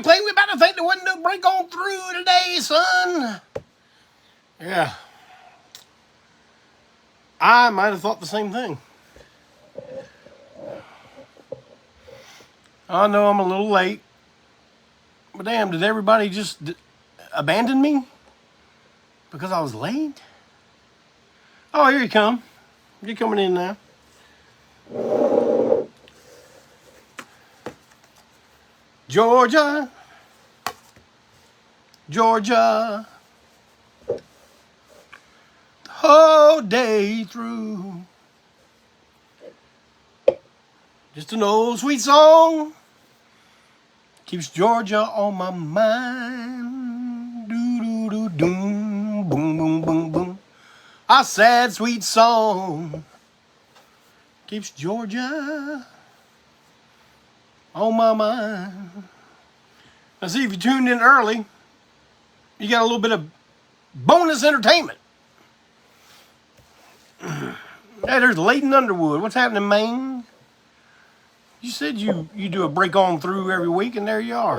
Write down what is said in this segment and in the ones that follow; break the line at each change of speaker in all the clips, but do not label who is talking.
Clay, we about to think there wasn't no break on through today, son. Yeah. I might have thought the same thing. I know I'm a little late. But damn, did everybody just abandon me? Because I was late? Oh, here you come. You're coming in now. Georgia. Georgia. The whole day through. Just an old sweet song. Keeps Georgia on my mind. Do-do-do-doom. Boom, boom, boom, boom. A sad, sweet song. Keeps Georgia on my mind. Now see, if you tuned in early, you got a little bit of bonus entertainment. Hey, there's Leighton Underwood. What's happening, Maine? You said you do a break on through every week, and there you are.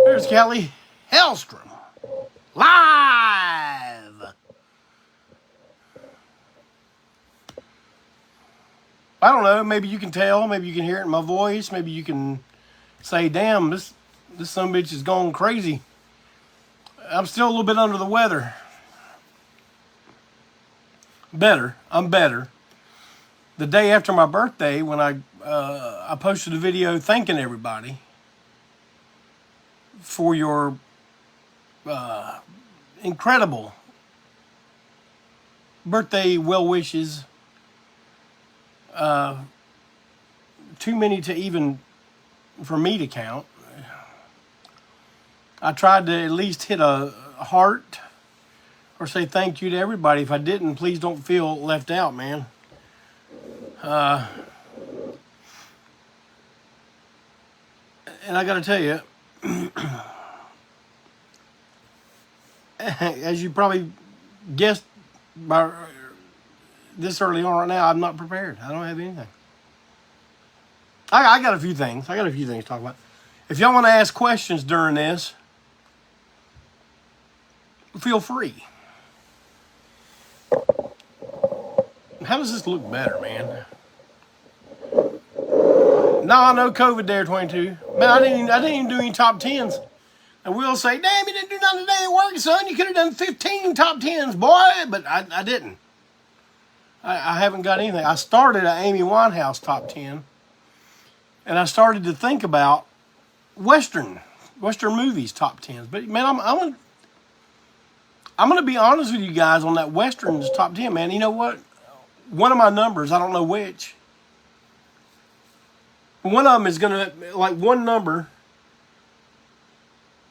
There's Kelly Hellstrom. Live! I don't know, maybe you can tell, maybe you can hear it in my voice, maybe you can say, damn, this sumbitch is going crazy. I'm still a little bit under the weather. I'm better. The day after my birthday, when I posted a video thanking everybody for your incredible birthday well wishes, too many to even for me to count. I tried to at least hit a heart or say thank you to everybody. If I didn't, please don't feel left out, man. And I gotta tell you, as you probably guessed by this early on right now, I'm not prepared. I don't have anything. I got a few things. To talk about. If y'all want to ask questions during this, feel free. How does this look better, man? No, COVID Dare 22. Man, I didn't even do any top 10s. And we'll say, damn, you didn't do nothing today at work, son. You could have done 15 top 10s, boy. But I didn't. I haven't got anything. I started an Amy Winehouse top 10. And I started to think about Western movies top 10s. But, man, I'm going to be honest with you guys on that Westerns top 10, man. You know what? One of my numbers, I don't know which. One of them is going to, like one number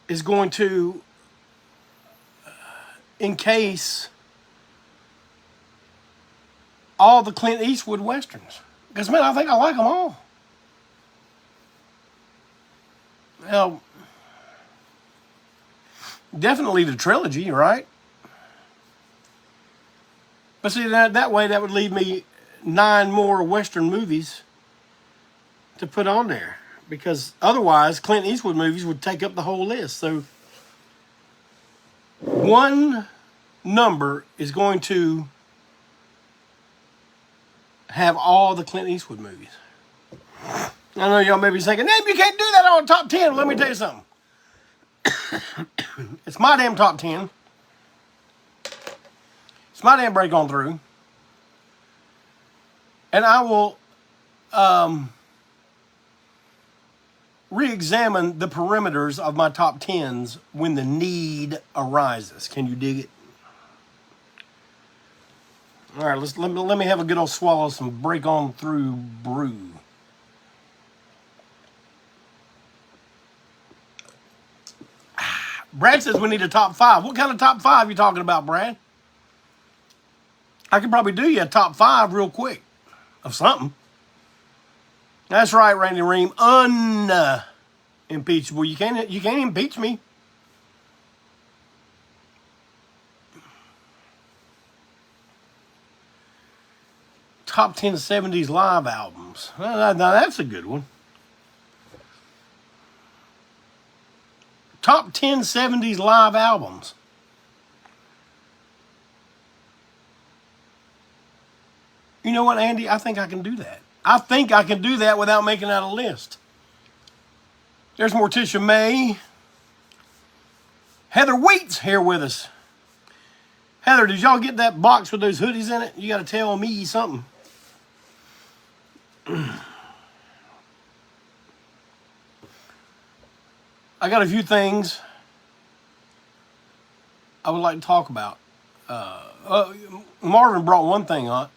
is going to encase all the Clint Eastwood Westerns. Because, man, I think I like them all. Now, definitely the trilogy, right? But see, that way, that would leave me 9 more Western movies to put on there. Because otherwise, Clint Eastwood movies would take up the whole list. So, one number is going to have all the Clint Eastwood movies. I know y'all may be thinking, "Damn, you can't do that on top 10. Let me tell you something. It's my damn top 10. It's my damn break on through. And I will re-examine the perimeters of my top 10s when the need arises. Can you dig it? All right, let me have a good old swallow of some break on through brew. Brad says we need a top 5. What kind of top 5 are you talking about, Brad? I could probably do you a top 5 real quick of something. That's right, Randy Ream. Unimpeachable. You can't impeach me. Top 10 70s live albums. Now that's a good one. top 10 70s live albums. You know what, Andy? I think I can do that. I think I can do that without making out a list. There's Morticia May. Heather Wheat's here with us. Heather, did y'all get that box with those hoodies in it? You got to tell me something. I got a few things I would like to talk about. Marvin brought one thing up.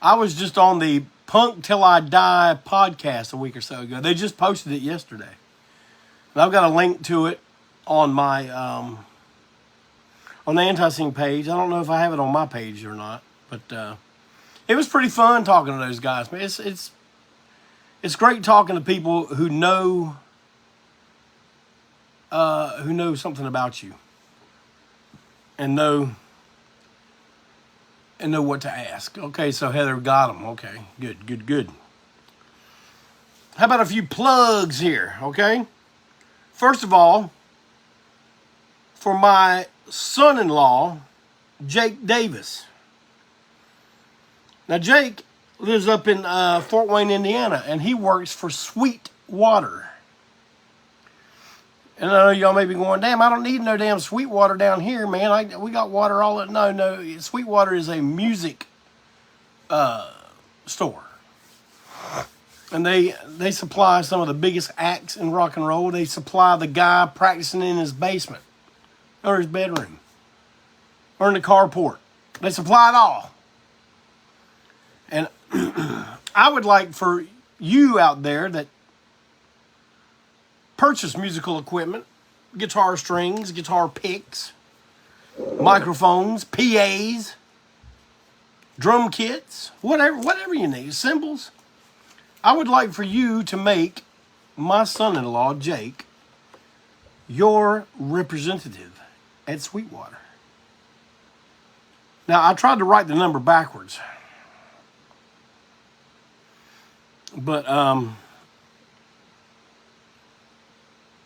I was just on the Punk Till I Die podcast a week or so ago. They just posted it yesterday. And I've got a link to it on my on the ANTiSEEN page. I don't know if I have it on my page or not, but it was pretty fun talking to those guys. Man, it's great talking to people who know something about you and know what to ask. Okay, so Heather got them. Okay, good. How about a few plugs here, okay? First of all, for my son-in-law, Jake Davis. Now, Jake lives up in Fort Wayne, Indiana, and he works for Sweet Water. And I know y'all may be going, damn, I don't need no damn Sweet Water down here, man. We got water all at... No. Sweet Water is a music store. And they supply some of the biggest acts in rock and roll. They supply the guy practicing in his basement or his bedroom or in the carport. They supply it all. And I would like for you out there that purchase musical equipment, guitar strings, guitar picks, microphones, PAs, drum kits, whatever you need, cymbals. I would like for you to make my son-in-law, Jake, your representative at Sweetwater. Now, I tried to write the number backwards, but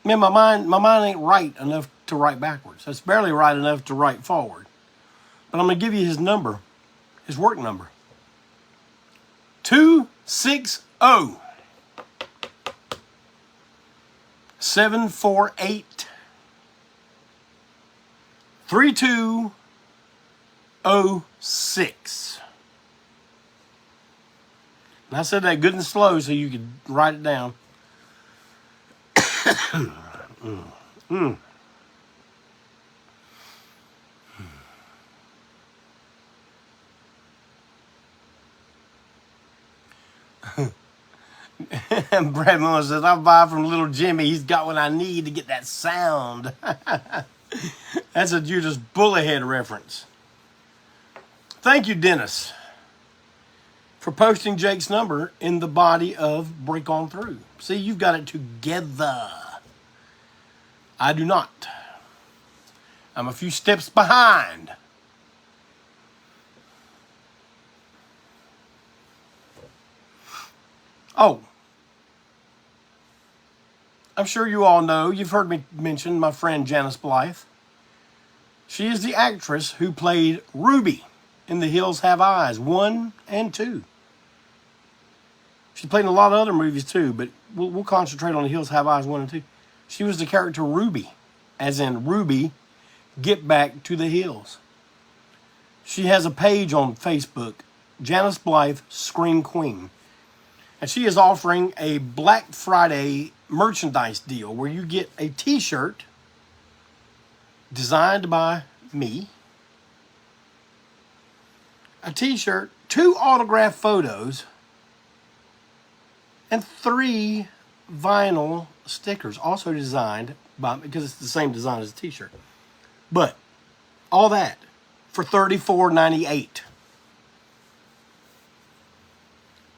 man, my mind ain't right enough to write backwards. It's barely right enough to write forward. But I'm going to give you his number, his work number. 260 748 3206. And I said that good and slow so you could write it down. And Brad Miller says, I'll buy from Little Jimmy. He's got what I need to get that sound. That's a Judas Bullethead reference. Thank you, Dennis, for posting Jake's number in the body of Break On Through. See, you've got it together. I do not. I'm a few steps behind. Oh, I'm sure you all know, you've heard me mention my friend Janice Blythe. She is the actress who played Ruby in The Hills Have Eyes 1 and 2. She played in a lot of other movies too, but we'll concentrate on The Hills Have Eyes 1 and 2. She was the character Ruby, as in Ruby, Get Back to the Hills. She has a page on Facebook, Janice Blythe, Scream Queen. And she is offering a Black Friday merchandise deal where you get a t-shirt designed by me, a t-shirt, 2 autographed photos, and 3 vinyl stickers, also designed by, because it's the same design as a t-shirt. But all that for $34.98.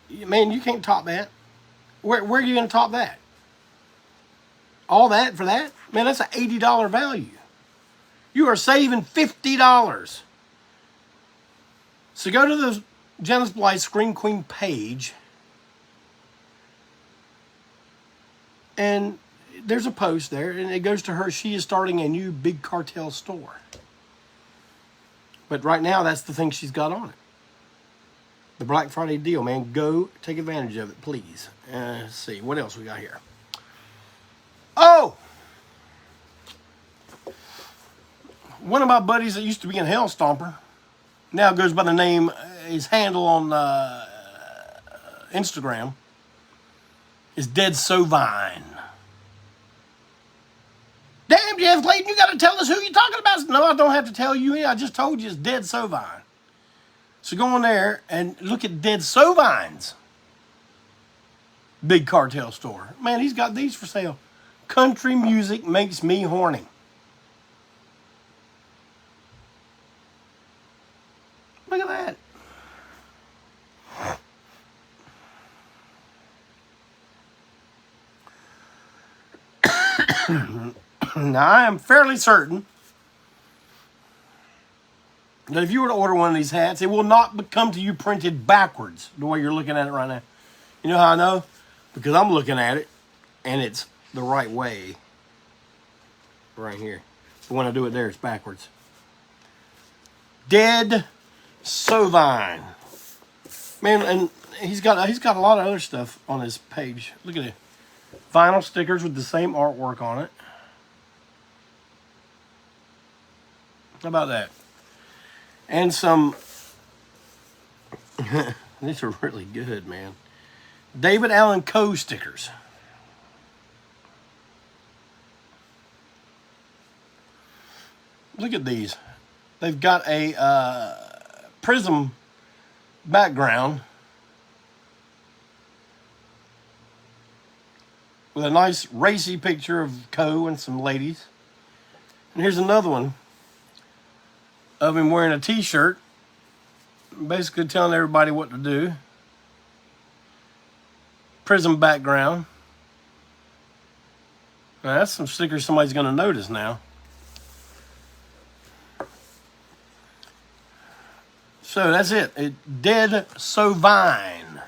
Man, you can't top that. Where are you going to top that? All that for that? Man, that's an $80 value. You are saving $50. So go to the Janice Blythe Scream Queen page and there's a post there, and it goes to her. She is starting a new big cartel store. But right now, that's the thing she's got on it. The Black Friday deal, man. Go take advantage of it, please. Let's see. What else we got here? Oh! One of my buddies that used to be in Hell Stomper now goes by the name, his handle on Instagram is Dead So Vine. Damn, Jeff Clayton, you got to tell us who you're talking about. No, I don't have to tell you. I just told you it's Dead So Vine. So go on there and look at Dead So Vine's big cartel store. Man, he's got these for sale. Country music makes me horny. Look at that. Now, I am fairly certain that if you were to order one of these hats, it will not come to you printed backwards the way you're looking at it right now. You know how I know? Because I'm looking at it, and it's the right way right here. But when I do it there, it's backwards. Dead So Vine. Man, and he's got a lot of other stuff on his page. Look at it. Vinyl stickers with the same artwork on it. How about that? And some, these are really good, man. David Allen Coe stickers. Look at these. They've got a prism background with a nice racy picture of Coe and some ladies. And here's another one of him wearing a t-shirt, basically telling everybody what to do. Prism background. Now, that's some stickers somebody's going to notice now. So that's it. Dead So Vine.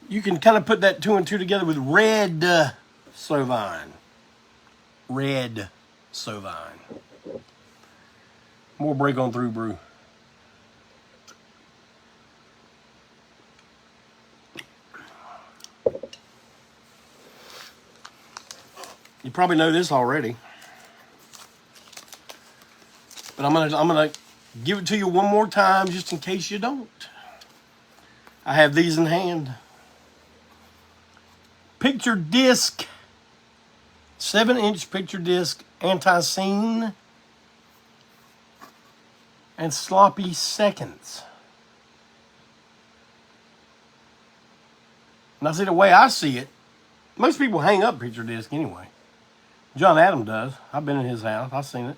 You can kind of put that 2 and 2 together with Red So Vine. Red So Vine. More break on through brew. You probably know this already, but I'm gonna give it to you one more time just in case you don't. I have these in hand. Picture disc, 7-inch picture disc, ANTiSEEN, and sloppy seconds. Now, see, the way I see it, most people hang up picture disc anyway. John Adam does. I've been in his house. I've seen it.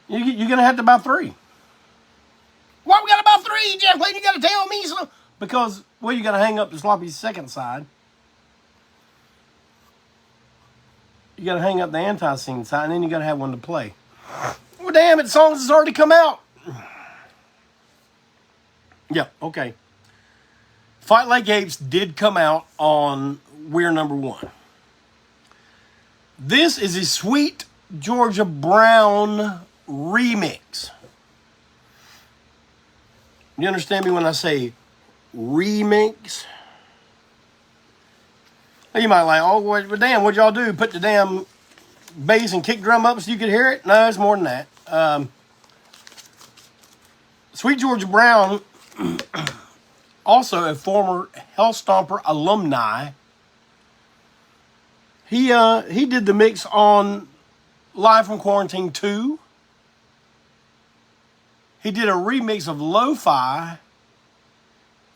You're going to have to buy 3. Why we got to buy 3, Jeff Clayton? You got to tell me so. Because, well, you got to hang up the sloppy second side. You got to hang up the ANTiSEEN side, and then you got to have one to play. Well, damn it, songs has already come out. Yeah, okay. Fight Like Apes did come out on We're Number 1. This is a Sweet Georgia Brown remix. You understand me when I say remix? You might like, oh, well, damn, what'd y'all do? Put the damn bass and kick drum up so you could hear it? No, it's more than that. Sweet Georgia Brown, also a former Hell Stomper alumni, he did the mix on Live from Quarantine 2. He did a remix of Lo-Fi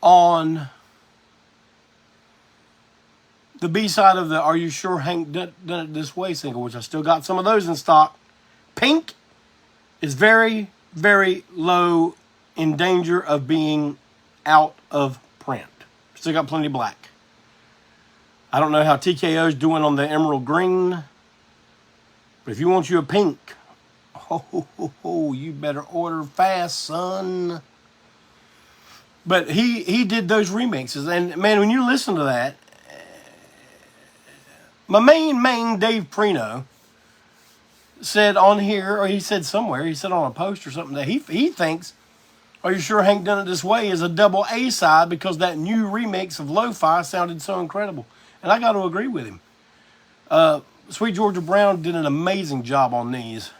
on the B-side of the Are You Sure Hank Done It This Way single, which I still got some of those in stock. Pink is very, very low in danger of being out of print. Still got plenty black. I don't know how TKO's doing on the emerald green, but if you want you a pink, you better order fast, son. But he did those remixes, and man, when you listen to that, My main Dave Prino said on here, or he said somewhere, he said on a post or something, that he thinks Are You Sure Hank Done It This Way is a double A side because that new remix of Lo-Fi sounded so incredible. And I got to agree with him. Sweet Georgia Brown did an amazing job on these.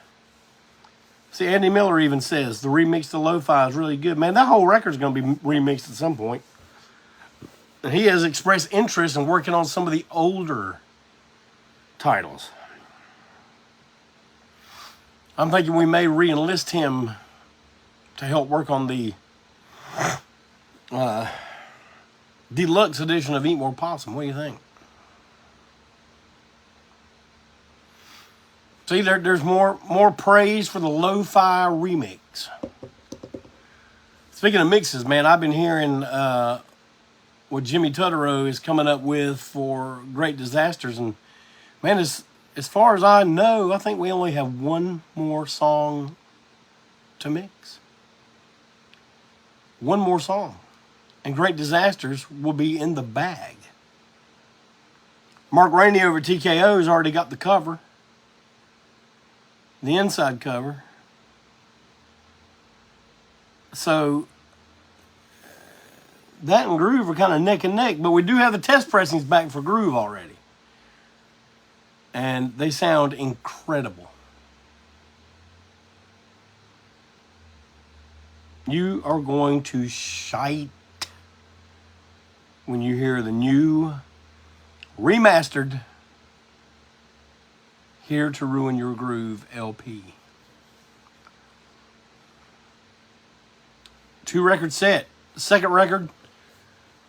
See, Andy Miller even says the remix to Lo-Fi is really good. Man, that whole record's going to be remixed at some point. And he has expressed interest in working on some of the older titles. I'm thinking we may re-enlist him to help work on the deluxe edition of Eat More Possum. What do you think? See, there's more praise for the Lo-Fi remix. Speaking of mixes, man, I've been hearing what Jimmy Tutterow is coming up with for Great Disasters. And, man, as far as I know, I think we only have one more song to mix. One more song. And Great Disasters will be in the bag. Mark Rainey over at TKO has already got the cover. The inside cover. So that and Groove are kind of neck and neck, but we do have the test pressings back for Groove already. And they sound incredible. You are going to shite when you hear the new, remastered Here to Ruin Your Groove LP. 2-record set. The second record,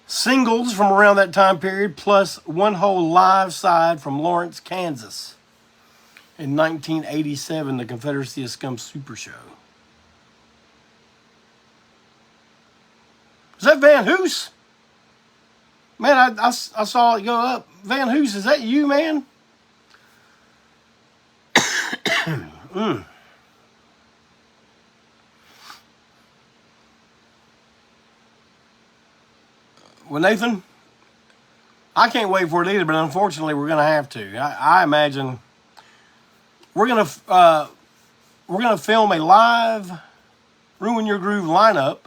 singles from around that time period, plus one whole live side from Lawrence, Kansas. In 1987, the Confederacy of Scum Super Show. Is that Van Hoos? Man, I saw it go up. Van Hoos, is that you, man? Well, Nathan, I can't wait for it either, but unfortunately we're going to have to. I imagine we're going to film a live Ruin Your Groove lineup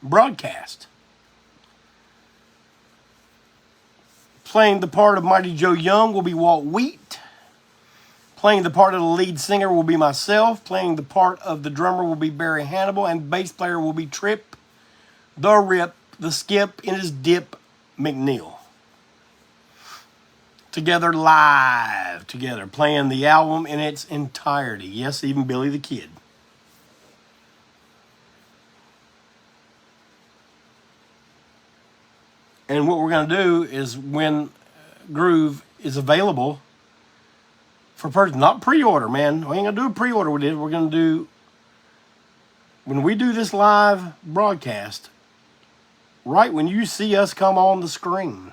broadcast. Playing the part of Mighty Joe Young will be Walt Wheat. Playing the part of the lead singer will be myself. Playing the part of the drummer will be Barry Hannibal. And bass player will be Trip, the Rip, the Skip in his dip, McNeil. Together, live together, playing the album in its entirety. Yes, even Billy the Kid. And what we're going to do is when Groove is available for purchase, not pre-order, man. We ain't going to do a pre-order with it. We're going to do, when we do this live broadcast, right when you see us come on the screen,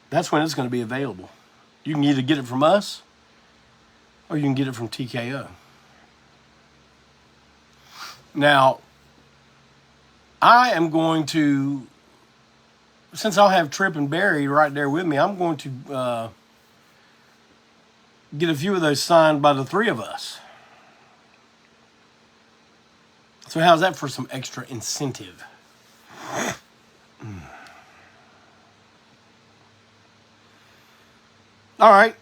that's when it's going to be available. You can either get it from us or you can get it from TKO. Now, I am going to, since I'll have Trip and Barry right there with me, I'm going to get a few of those signed by the three of us. So how's that for some extra incentive? All right.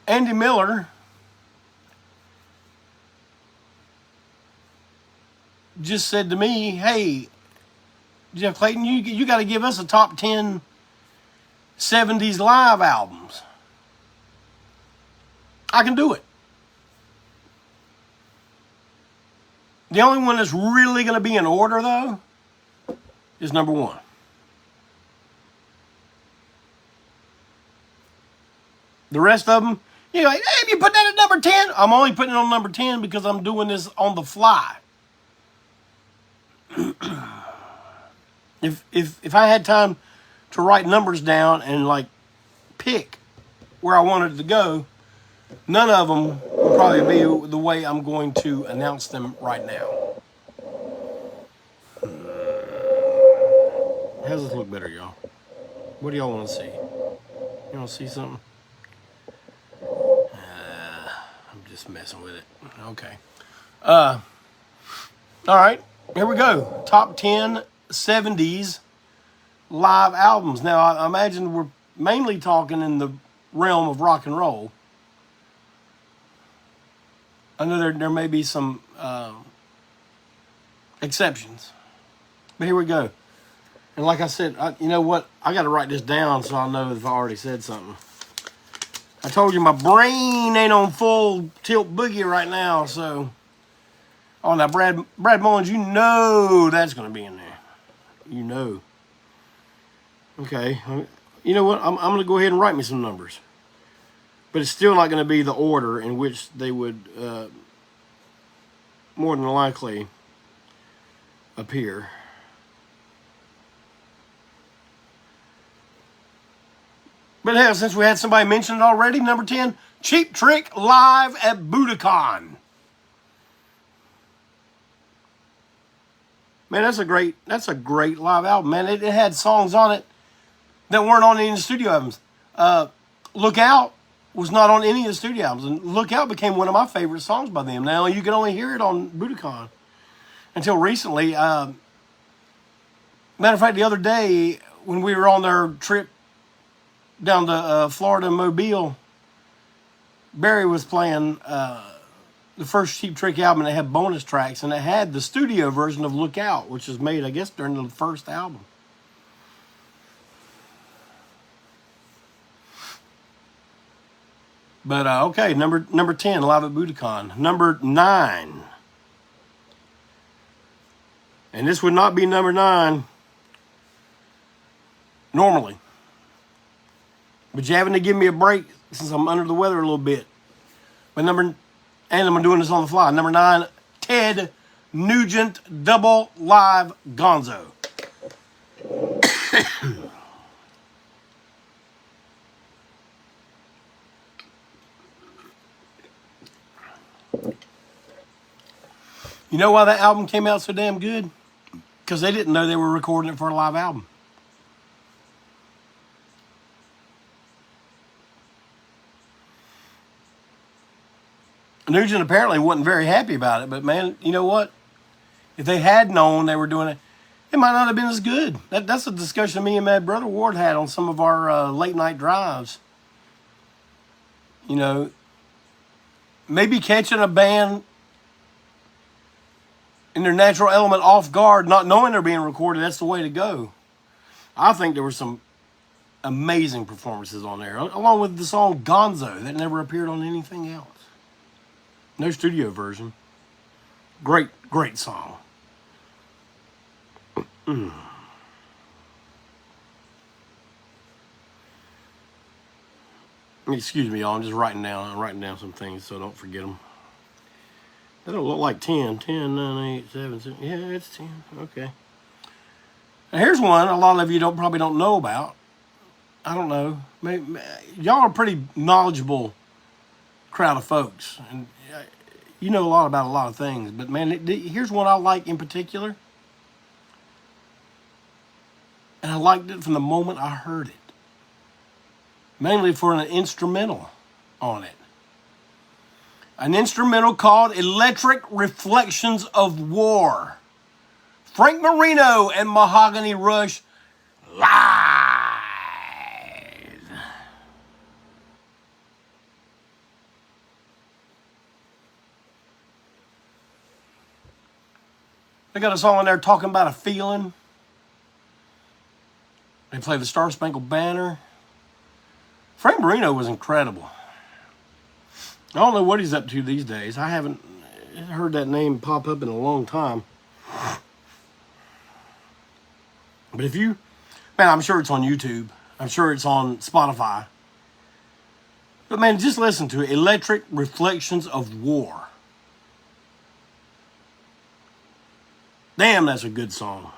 Andy Miller just said to me, hey, Jeff Clayton, you got to give us a top 10 70s live albums. I can do it. The only one that's really going to be in order, though, is number 1. The rest of them, you're like, hey, you put that at number 10? I'm only putting it on number 10 because I'm doing this on the fly. If I had time to write numbers down and like pick where I wanted it to go, none of them will probably be the way I'm going to announce them right now. How does this look better, y'all? What do y'all want to see? You want to see something? I'm just messing with it. Okay. All right. Here we go. Top 10 70s live albums. Now, I imagine we're mainly talking in the realm of rock and roll. I know there may be some exceptions. But here we go. And like I said, you know what? I got to write this down so I know if I already said something. I told you my brain ain't on full tilt boogie right now, so... Oh, now, Brad Mullins, you know that's going to be in there. You know. Okay. You know what? I'm going to go ahead and write me some numbers. But it's still not going to be the order in which they would more than likely appear. But hell, since we had somebody mention it already, number 10, Cheap Trick live at Budokan. Man, that's a great live album, man. It had songs on it that weren't on any of the studio albums. Look Out was not on any of the studio albums, and Look Out became one of my favorite songs by them. Now, you can only hear it on Budokan until recently. Matter of fact, the other day, when we were on their trip down to Florida, Mobile, Barry was playing the first Cheap Trick album, and it had bonus tracks, and it had the studio version of Look Out, which was made, I guess, during the first album. But, okay, number 10, live at Budokan. Number 9. And this would not be number 9 normally. But you're having to give me a break since I'm under the weather a little bit. But and I'm doing this on the fly. Number 9, Ted Nugent Double Live Gonzo. You know why that album came out so damn good? Because they didn't know they were recording it for a live album. Nugent apparently wasn't very happy about it, but man, you know what? If they had known they were doing it, it might not have been as good. That's a discussion me and my brother Ward had on some of our late night drives. You know, maybe catching a band in their natural element off guard, not knowing they're being recorded, that's the way to go. I think there were some amazing performances on there, along with the song Gonzo that never appeared on anything else. No studio version. Great song. Excuse me, y'all. I'm just writing down some things so I don't forget them. That don't look like 10. 10, 9, 8, 7, 6. Yeah, it's 10. Okay. Now here's one a lot of you probably don't know about. I don't know. Maybe, y'all are a pretty knowledgeable crowd of folks, and you know a lot about a lot of things. But man, here's one I like in particular, and I liked it from the moment I heard it. Mainly for an instrumental on it. An instrumental called Electric Reflections of War. Frank Marino and Mahogany Rush live. They got a song in there talking about a feeling. They play the Star Spangled Banner. Frank Marino was incredible. I don't know what he's up to these days. I haven't heard that name pop up in a long time. But man, I'm sure it's on YouTube. I'm sure it's on Spotify. But man, just listen to it. Electric Reflections of War. Damn, that's a good song.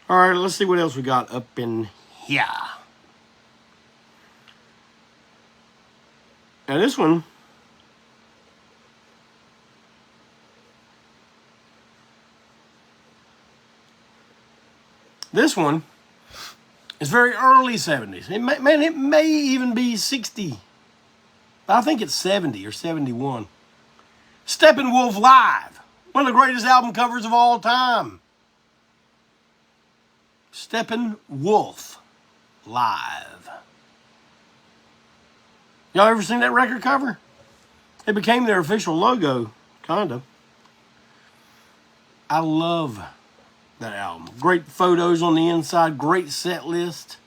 All right, let's see what else we got up in here. Now this one, It's very early 70s. It may even be 60. I think it's 70 or 71. Steppenwolf Live. One of the greatest album covers of all time. Steppenwolf Live. Y'all ever seen that record cover? It became their official logo, kind of. I love that album. Great photos on the inside, great set list.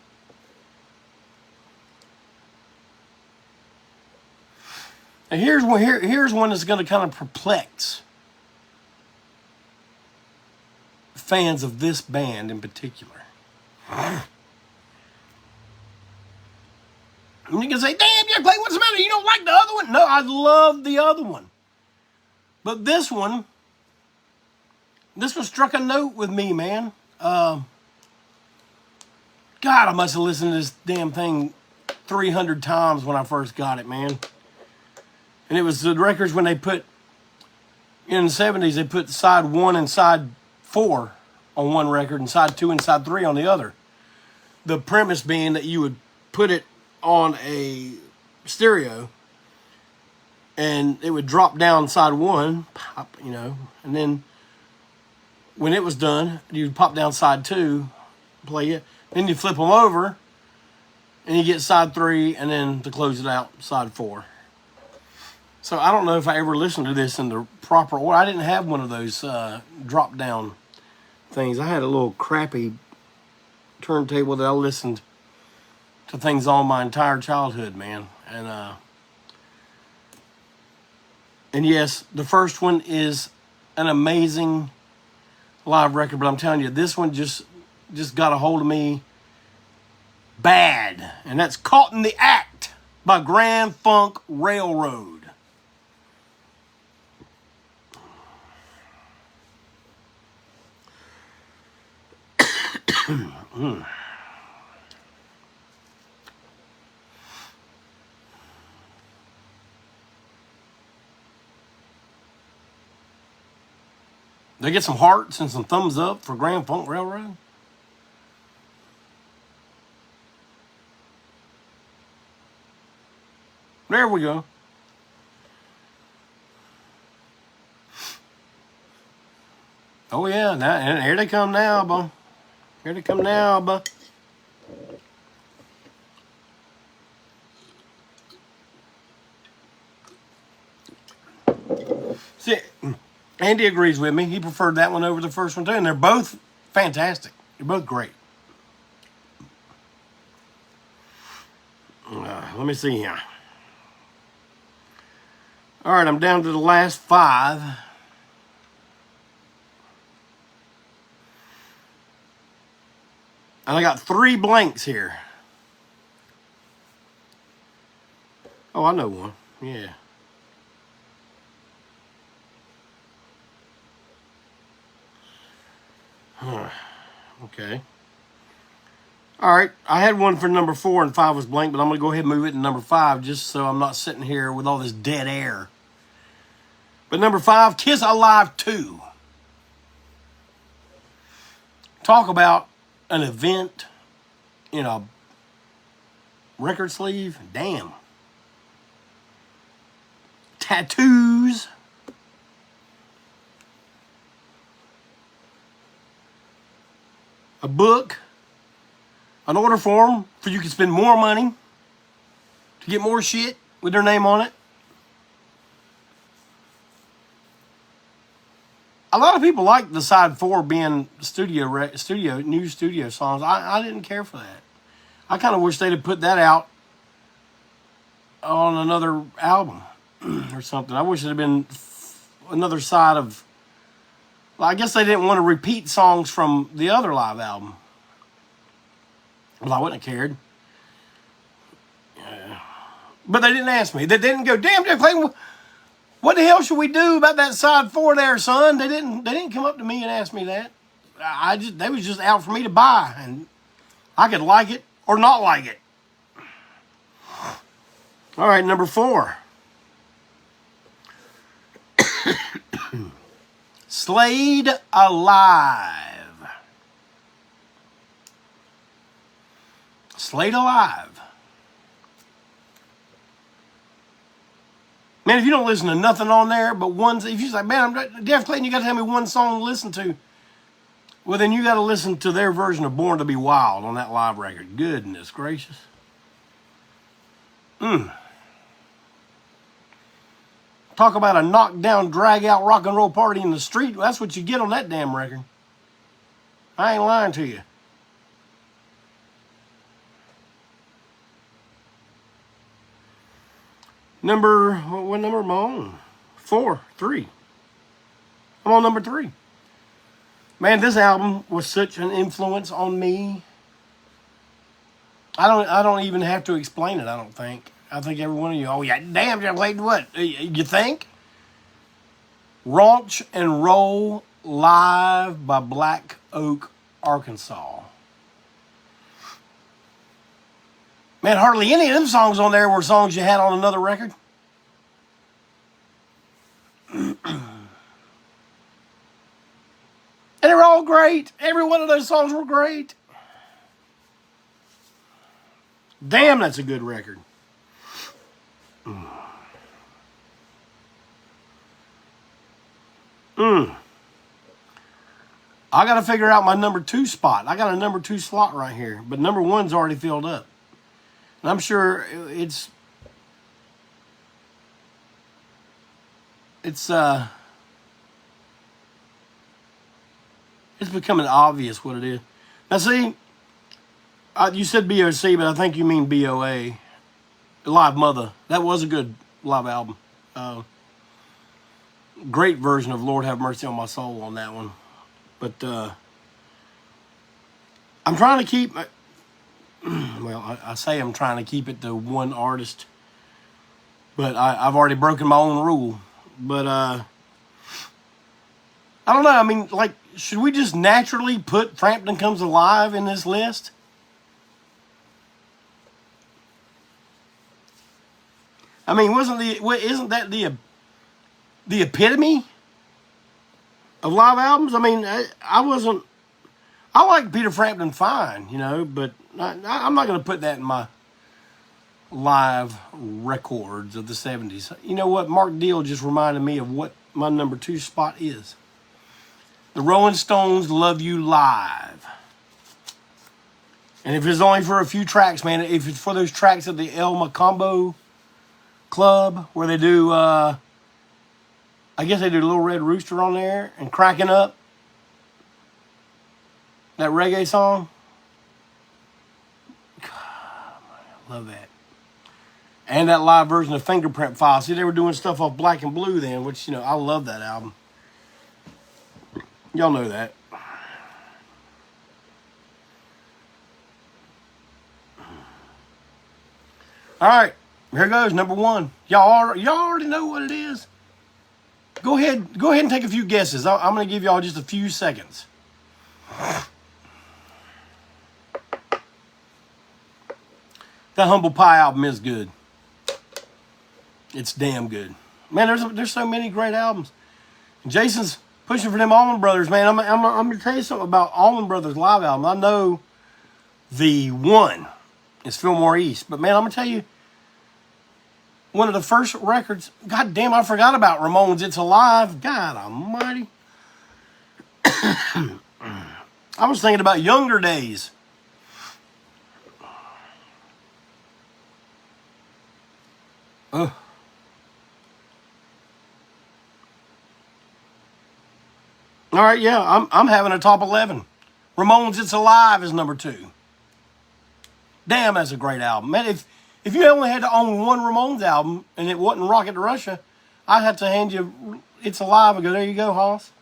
And here's one that's going to kind of perplex fans of this band in particular. And you can say, damn, Jack Clay, what's the matter? You don't like the other one? No, I love the other one. But this one struck a note with me, man. God, I must have listened to this damn thing 300 times when I first got it, man. And it was the records when they put, in the 70s, they put side 1 and side 4 on one record and side 2 and side 3 on the other. The premise being that you would put it on a stereo and it would drop down side 1, pop, you know, and then when it was done, you'd pop down side 2, play it, then you flip them over and you get side 3, and then to close it out, side 4. So I don't know if I ever listened to this in the proper order. I didn't have one of those drop down things. I had a little crappy turntable that I listened to things on my entire childhood, man. And yes, the first one is an amazing live record, but I'm telling you, this one just got a hold of me bad. And that's Caught in the Act by Grand Funk Railroad. They get some hearts and some thumbs up for Grand Funk Railroad. There we go. Oh yeah, now, and here they come now, boy. Here they come now, boy. See, Andy agrees with me. He preferred that one over the first one too, and they're both fantastic. They're both great. Let me see here. All right, I'm down to the last 5. And I got 3 blanks here. Oh, I know one. Yeah. Okay. All right. I had one for number 4 and 5 was blank, but I'm going to go ahead and move it to number 5 just so I'm not sitting here with all this dead air. But number 5, Kiss Alive 2. Talk about an event in a record sleeve. Damn. Tattoos. A book. An order form for you can spend more money to get more shit with their name on it. A lot of people like the side 4 being new studio songs. I didn't care for that. I kind of wish they'd have put that out on another album or something. I wish it had been another side of. Well, I guess they didn't want to repeat songs from the other live album. Well, I wouldn't have cared. But they didn't ask me. They didn't go, damn, Jeff Clayton, what the hell should we do about that side 4 there, son? They didn't come up to me and ask me that. They was just out for me to buy, and I could like it or not like it. All right, number 4. Slayed Alive. Slayed Alive. Man, if you don't listen to nothing on there but one, if you're like, man, Jeff Clayton, you got to tell me one song to listen to. Well, then you got to listen to their version of Born to Be Wild on that live record. Goodness gracious. Talk about a knockdown, drag-out rock and roll party in the street. That's what you get on that damn record. I ain't lying to you. What number am I on? 3. I'm on number 3. Man, this album was such an influence on me. I don't even have to explain it, I don't think. I think every one of you, oh yeah, damn, Jeff Clayton, what? You think? Raunch and Roll Live by Black Oak, Arkansas. Man, hardly any of them songs on there were songs you had on another record. And they were all great. Every one of those songs were great. Damn, that's a good record. I got to figure out my number 2 spot. I got a number 2 slot right here, but number 1's already filled up. And I'm sure it's becoming obvious what it is. Now see, you said BOC, but I think you mean BOA. Live Mother. That was a good live album. Great version of Lord Have Mercy on My Soul on that one. But I'm trying to keep, well, I say I'm trying to keep it to one artist. But I've already broken my own rule. But I don't know. I mean, like, should we just naturally put Frampton Comes Alive in this list? I mean, isn't that the epitome of live albums? I mean, I like Peter Frampton fine, you know, but I'm not going to put that in my live records of the 70s. You know what? Mark Deal just reminded me of what my number 2 spot is. The Rolling Stones' Love You Live. And if it's only for a few tracks, man, if it's for those tracks at the El Macombo Club where they do, I guess they do Little Red Rooster on there and Cracking Up, that reggae song. God, I love that. And that live version of Fingerprint File. See, they were doing stuff off Black and Blue then, which, you know, I love that album. Y'all know that. All right, here goes, number 1. Y'all already know what it is. Go ahead and take a few guesses. I'm going to give y'all just a few seconds. That Humble Pie album is good. It's damn good. Man, there's so many great albums. Jason's pushing for them Allman Brothers, man. I'm going to tell you something about Allman Brothers live album. I know the one is Fillmore East, but man, I'm going to tell you, one of the first records, god damn, I forgot about Ramones' It's Alive. God almighty. I was thinking about Younger Days. All right, yeah, I'm having a top 11. Ramones' It's Alive is number 2. Damn, that's a great album. Man, if you only had to own one Ramones album and it wasn't Rocket to Russia, I'd have to hand you It's Alive and go, there you go, Hoss.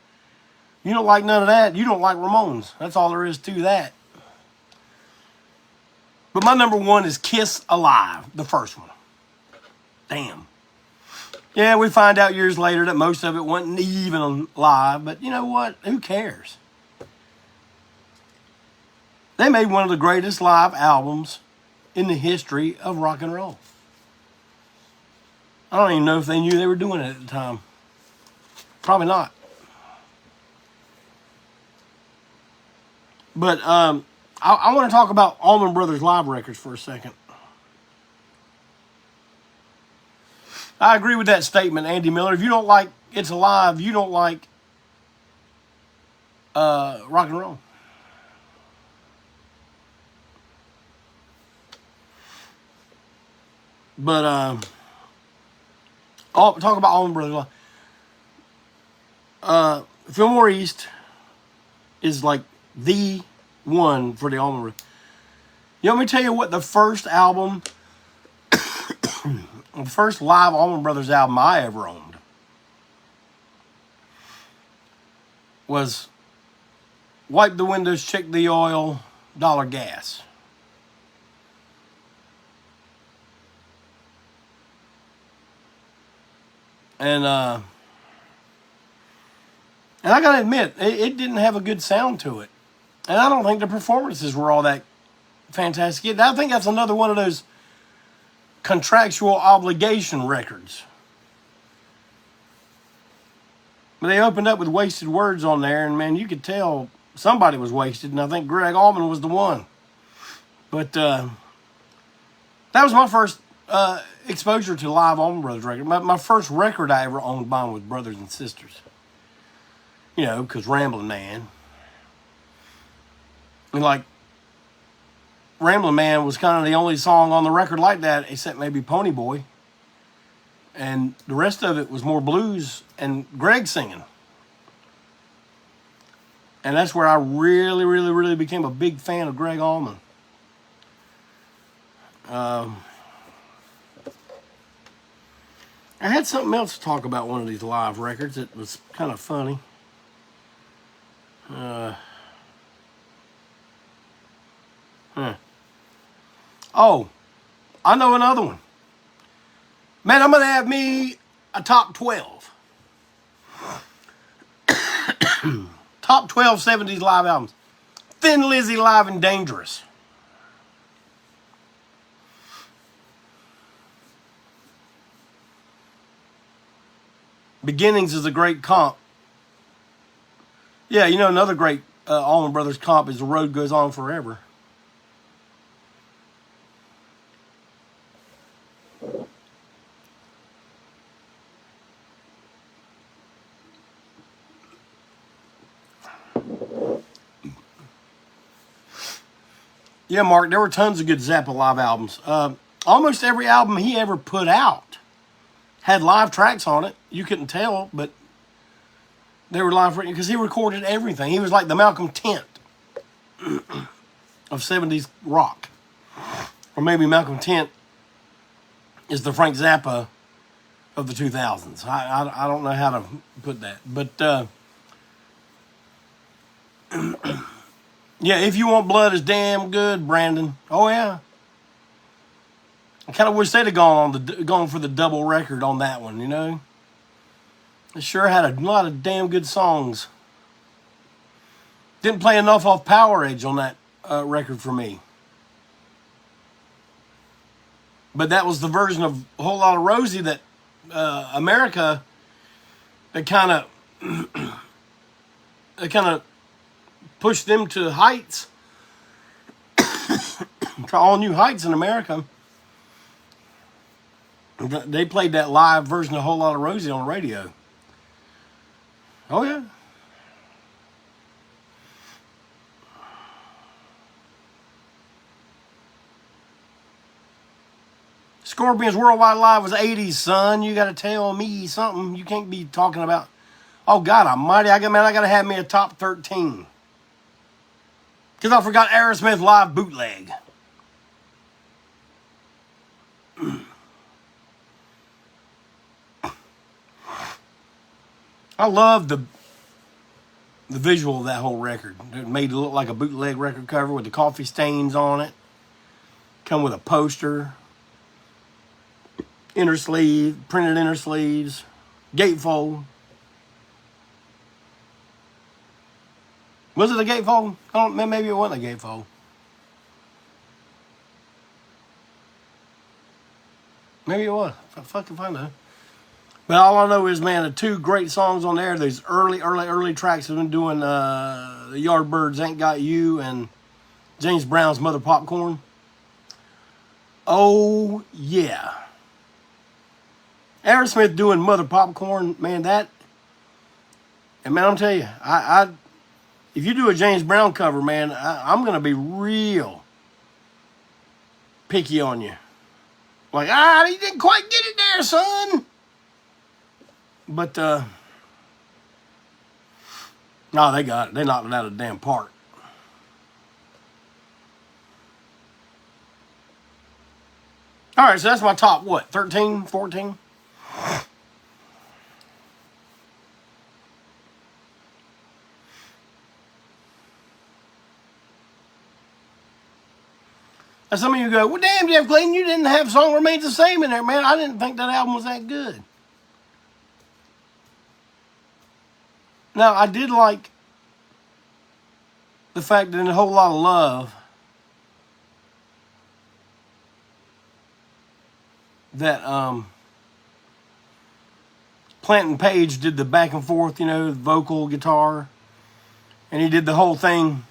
You don't like none of that. You don't like Ramones. That's all there is to that. But my number 1 is Kiss Alive, the first one. Damn. Yeah, we find out years later that most of it wasn't even live, but you know what? Who cares? They made one of the greatest live albums in the history of rock and roll. I don't even know if they knew they were doing it at the time. Probably not. But I want to talk about Allman Brothers live records for a second. I agree with that statement, Andy Miller. If you don't like It's Alive, you don't like rock and roll. But talk about Allman Brothers live. Fillmore East is like the one for the Allman Brothers. You want me to tell you what the first album, the first live Allman Brothers album I ever owned was Wipe the Windows, Check the Oil, Dollar Gas. And I gotta admit, it didn't have a good sound to it. And I don't think the performances were all that fantastic. I think that's another one of those contractual obligation records. But they opened up with Wasted Words on there, and man, you could tell somebody was wasted, and I think Greg Allman was the one. But that was my first exposure to live Allman Brothers record. My first record I ever owned by was Brothers and Sisters. You know, because Ramblin' Man. And like, Ramblin' Man was kind of the only song on the record like that, except maybe Pony Boy. And the rest of it was more blues and Greg singing. And that's where I really, really, really became a big fan of Greg Allman. I had something else to talk about one of these live records that was kind of funny. Oh, I know another one. Man, I'm going to have me a top 12. Top 12 70s live albums. Thin Lizzy Live and Dangerous. Beginnings is a great comp. Yeah, you know, another great Allman Brothers comp is The Road Goes On Forever. Yeah, Mark, there were tons of good Zappa live albums. Almost every album he ever put out had live tracks on it. You couldn't tell, but they were live because he recorded everything. He was like the Malcolm Tent of 70s rock. Or maybe Malcolm Tent is the Frank Zappa of the 2000s. I don't know how to put that. But yeah, If You Want Blood is damn good, Brandon. Oh, yeah. I kind of wish they'd have gone for the double record on that one, you know? It sure had a lot of damn good songs. Didn't play enough off Power Age on that record for me. But that was the version of A Whole Lot of Rosie that America, that kind of pushed them to heights, to all new heights in America. They played that live version of A Whole Lot of Rosie on the radio. Oh, yeah. Scorpions Worldwide Live was 80s, son. You got to tell me something. You can't be talking about, oh, God almighty, I got to have me a top 13. Because I forgot Aerosmith Live Bootleg. I love the visual of that whole record. It made it look like a bootleg record cover with the coffee stains on it. Come with a poster. Inner sleeve, printed inner sleeves. Gatefold. Was it a gatefold? Maybe it wasn't a gatefold. Maybe it was. Fuck if I know. But all I know is, man, the two great songs on there, these early tracks have been doing the Yardbirds Ain't Got You and James Brown's Mother Popcorn. Oh, yeah. Aerosmith doing Mother Popcorn, man, that... And man, I'm telling you, if you do a James Brown cover, man, I'm going to be real picky on you. Like, you didn't quite get it there, son. But, no, they got it. They knocked it out of the damn park. All right, so that's my top, what, 13, 14? And some of you go, well, damn, Jeff Clayton, you didn't have Song Remains the Same in there, man. I didn't think that album was that good. Now, I did like the fact that in A Whole Lot of Love, that Plant and Page did the back and forth, vocal, guitar, and he did the whole thing.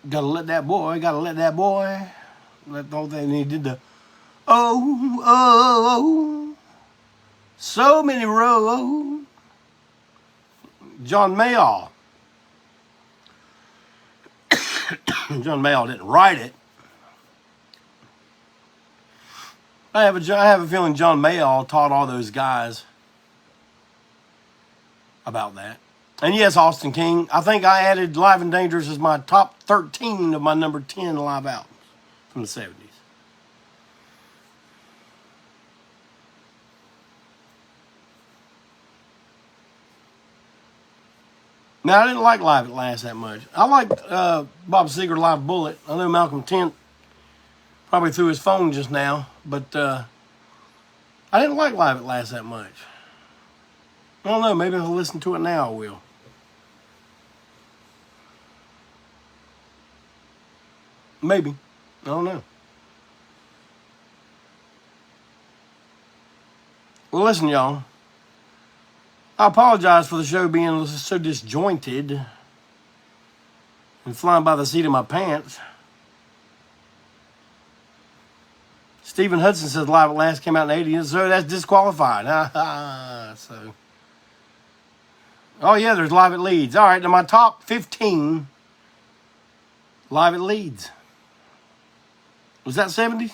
Gotta let that boy, let the whole thing. And he did the, oh, so many rows. John Mayall. John Mayall didn't write it. I have a feeling John Mayall taught all those guys about that. And yes, Austin King. I think I added Live and Dangerous as my top 13 of my number 10 live albums from the 70s. Now, I didn't like Live at Last that much. I liked Bob Seger Live Bullet. I know Malcolm Tent probably threw his phone just now, but I didn't like Live at Last that much. I don't know, maybe if I listen to it now, I will. Maybe. I don't know. Well, listen, y'all. I apologize for the show being so disjointed and flying by the seat of my pants. Stephen Hudson says Live at Last came out in the 80s, so that's disqualified. So, oh yeah, there's Live at Leeds. All right, now my top 15 Live at Leeds. Was that 70?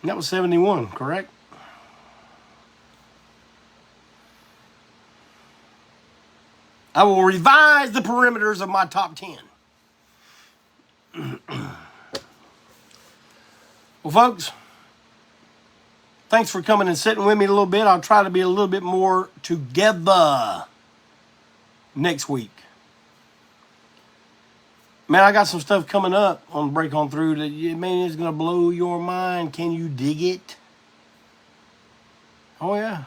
That was 71, correct? I will revise the perimeters of my top 10. Well, folks, thanks for coming and sitting with me a little bit. I'll try to be a little bit more together next week. Man, I got some stuff coming up on Break On Through that, man, is going to blow your mind. Can you dig it? Oh, yeah.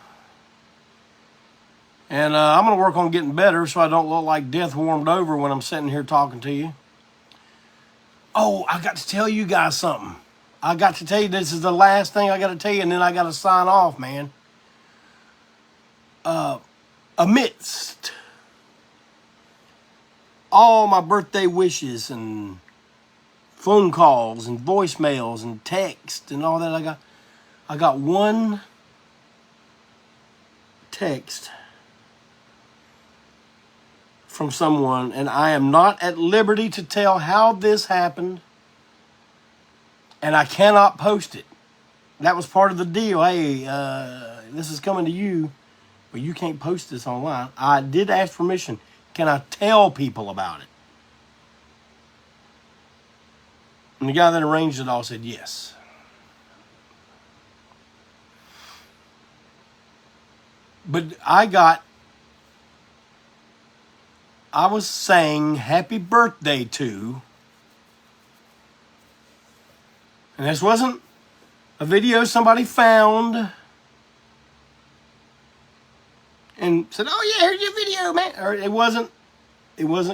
And I'm going to work on getting better so I don't look like death warmed over when I'm sitting here talking to you. Oh, I got to tell you guys something. I got to tell you this is the last thing I got to tell you, and then I got to sign off, man. Amidst all my birthday wishes and phone calls and voicemails and text and all that, I got one text from someone, and I am not at liberty to tell how this happened, and I cannot post it. That was part of the deal. Hey, this is coming to you, but you can't post this online. I did ask permission. Can I tell people about it? And the guy that arranged it all said yes. But I was saying happy birthday to, and this wasn't a video somebody found and said, oh yeah, here's your video, man. Or it wasn't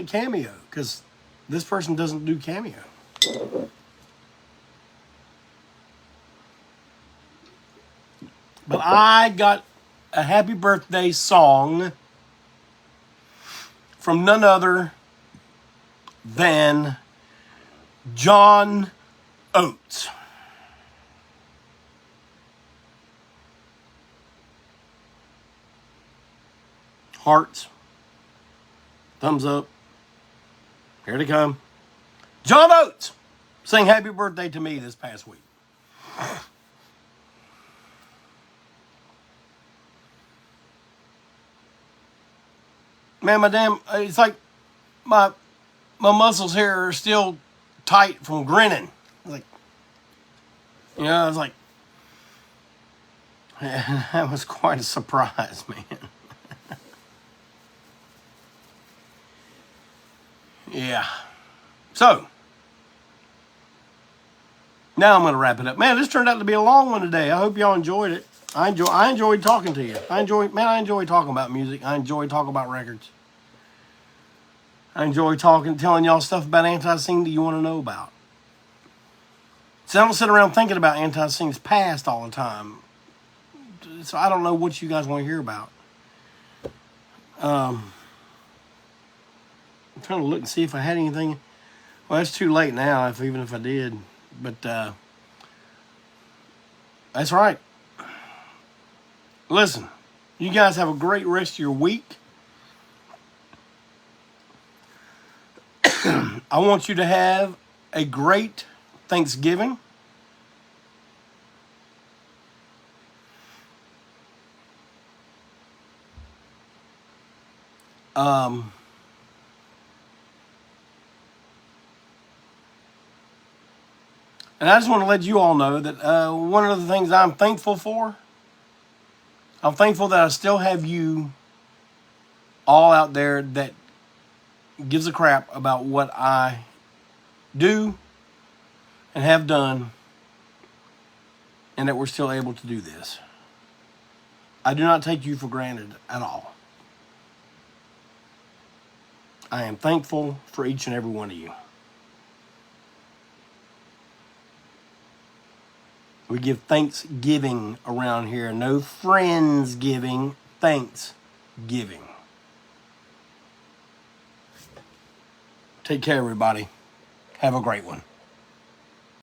Cameo, because this person doesn't do Cameo. But I got a happy birthday song from none other than John Oates. Hearts. Thumbs up. Here they come. John Oates sang happy birthday to me this past week. Man, it's like my muscles here are still tight from grinning. Like, I was like, that was quite a surprise, man. Yeah. So, now I'm going to wrap it up. Man, this turned out to be a long one today. I hope y'all enjoyed it. I enjoyed talking to you. I enjoy talking about music. I enjoy talking about records. I enjoy telling y'all stuff about ANTiSEEN that you want to know about. So I don't sit around thinking about ANTiSEEN's past all the time. So I don't know what you guys want to hear about. I'm trying to look and see if I had anything. Well, it's too late now, even if I did. But that's right. Listen, you guys have a great rest of your week. I want you to have a great Thanksgiving. And I just want to let you all know that one of the things I'm thankful for, I'm thankful that I still have you all out there that gives a crap about what I do and have done, and that we're still able to do this. I do not take you for granted at all. I am thankful for each and every one of you. We give Thanksgiving around here. No Friendsgiving, Thanksgiving. Take care, everybody. Have a great one.